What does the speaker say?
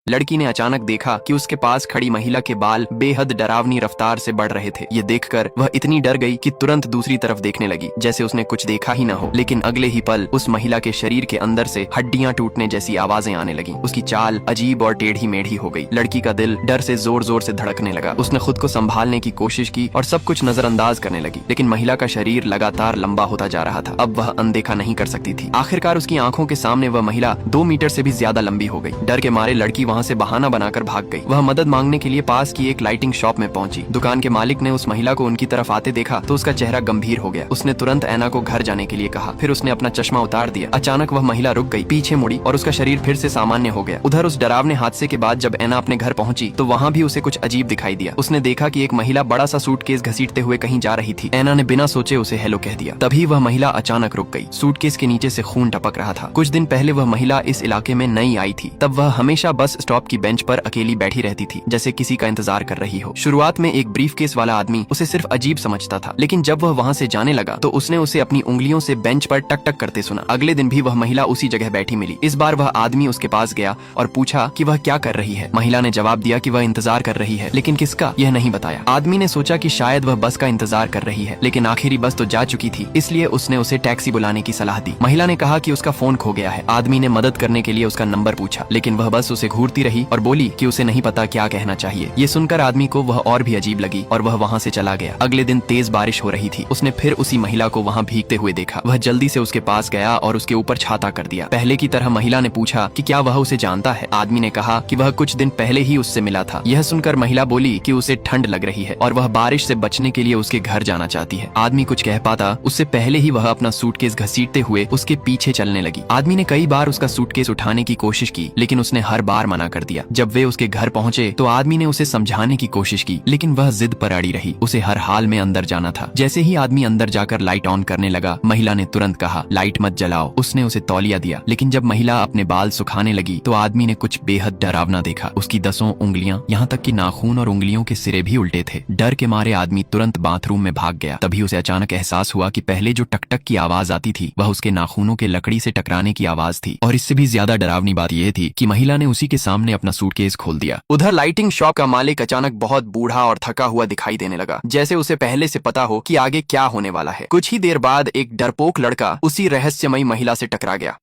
लड़की ने अचानक देखा कि उसके पास खड़ी महिला के बाल बेहद डरावनी रफ्तार से बढ़ रहे थे। ये देखकर वह इतनी डर गई कि तुरंत दूसरी तरफ देखने लगी, जैसे उसने कुछ देखा ही न हो। लेकिन अगले ही पल उस महिला के शरीर के अंदर से हड्डियां टूटने जैसी आवाजें आने लगी। उसकी चाल अजीब और टेढ़ी मेढ़ी हो गई। लड़की का दिल डर से जोर जोर से धड़कने लगा। उसने खुद को संभालने की कोशिश की और सब कुछ नजरअंदाज करने लगी, लेकिन महिला का शरीर लगातार लंबा होता जा रहा था। अब वह अनदेखा नहीं कर सकती थी। आखिरकार उसकी आंखों के सामने वह महिला 2 मीटर से भी ज्यादा लंबी हो गई। डर के मारे लड़की वहाँ से बहाना बनाकर भाग गई। वह मदद मांगने के लिए पास की एक लाइटिंग शॉप में पहुंची। दुकान के मालिक ने उस महिला को उनकी तरफ आते देखा तो उसका चेहरा गंभीर हो गया। उसने तुरंत ऐना को घर जाने के लिए कहा। फिर उसने अपना चश्मा उतार दिया। अचानक वह महिला रुक गई, पीछे मुड़ी और उसका शरीर फिर से सामान्य हो गया। उधर उस डरावने हादसे के बाद जब ऐना अपने घर पहुंची तो वहाँ भी उसे कुछ अजीब दिखाई दिया। उसने देखा कि एक महिला बड़ा सा सूटकेस घसीटते हुए कहीं जा रही थी। ऐना ने बिना सोचे उसे हेलो कह दिया। तभी वह महिला अचानक रुक गई। सूटकेस के नीचे से खून टपक रहा था। कुछ दिन पहले वह महिला इस इलाके में नई आई थी। तब वह हमेशा बस स्टॉप की बेंच पर अकेली बैठी रहती थी, जैसे किसी का इंतजार कर रही हो। शुरुआत में एक ब्रीफकेस वाला आदमी उसे सिर्फ अजीब समझता था, लेकिन जब वह वहाँ से जाने लगा तो उसने उसे अपनी उंगलियों से बेंच पर टक टक करते सुना। अगले दिन भी वह महिला उसी जगह बैठी मिली। इस बार वह आदमी उसके पास गया और पूछा कि वह क्या कर रही है। महिला ने जवाब दिया कि वह इंतजार कर रही है, लेकिन किसका यह नहीं बताया। आदमी ने सोचा कि शायद वह बस का इंतजार कर रही है, लेकिन आखिरी बस तो जा चुकी थी, इसलिए उसने उसे टैक्सी बुलाने की सलाह दी। महिला ने कहा कि उसका फोन खो गया है। आदमी ने मदद करने के लिए उसका नंबर पूछा, लेकिन वह बस उसे घूरती रही और बोली कि उसे नहीं पता क्या कहना चाहिए। ये सुनकर आदमी को वह और भी अजीब लगी और वह वहाँ से चला गया। अगले दिन तेज बारिश हो रही थी। उसने फिर उसी महिला को वहाँ भीगते हुए देखा। वह जल्दी से उसके पास गया और उसके ऊपर छाता कर दिया। पहले की तरह महिला ने पूछा कि क्या वह उसे जानता है। आदमी ने कहा कि वह कुछ दिन पहले ही उससे मिला था। यह सुनकर महिला बोली कि उसे ठंड लग रही है और वह बारिश से बचने के लिए उसके घर जाना चाहती है। आदमी कुछ कह पाता उससे पहले ही वह अपना सूटकेस घसीटते हुए उसके पीछे चलने लगी। आदमी ने कई बार उसका सूटकेस उठाने की कोशिश की, लेकिन उसने हर बार मना कर दिया। जब वे उसके घर पहुंचे तो आदमी ने उसे समझाने की कोशिश की, लेकिन वह जिद पर अड़ी रही। उसे हर हाल में अंदर जाना था। जैसे ही आदमी अंदर जाकर लाइट ऑन करने लगा, महिला ने तुरंत कहा लाइट मत जलाओ। उसने उसे तौलिया दिया, लेकिन जब महिला अपने बाल सुखाने लगी तो आदमी ने कुछ बेहद डरावना देखा। उसकी 10 उंगलियां, यहाँ तक कि नाखून और उंगलियों के सिरे भी उल्टे थे। डर के मारे आदमी तुरंत बाथरूम में भाग गया। तभी उसे अचानक एहसास हुआ कि पहले जो टक टक की आवाज आती थी वह उसके नाखूनों के लकड़ी से टकराने की आवाज थी। और इससे भी ज्यादा डरावनी बात यह थी कि महिला ने उसी के सामने अपना सूटकेस खोल दिया। उधर लाइटिंग शॉप का मालिक अचानक बहुत बूढ़ा और थका हुआ दिखाई देने लगा, जैसे उसे पहले से पता हो कि आगे क्या होने वाला है। कुछ ही देर बाद एक डरपोक लड़का उसी रहस्यमयी महिला से टकरा गया।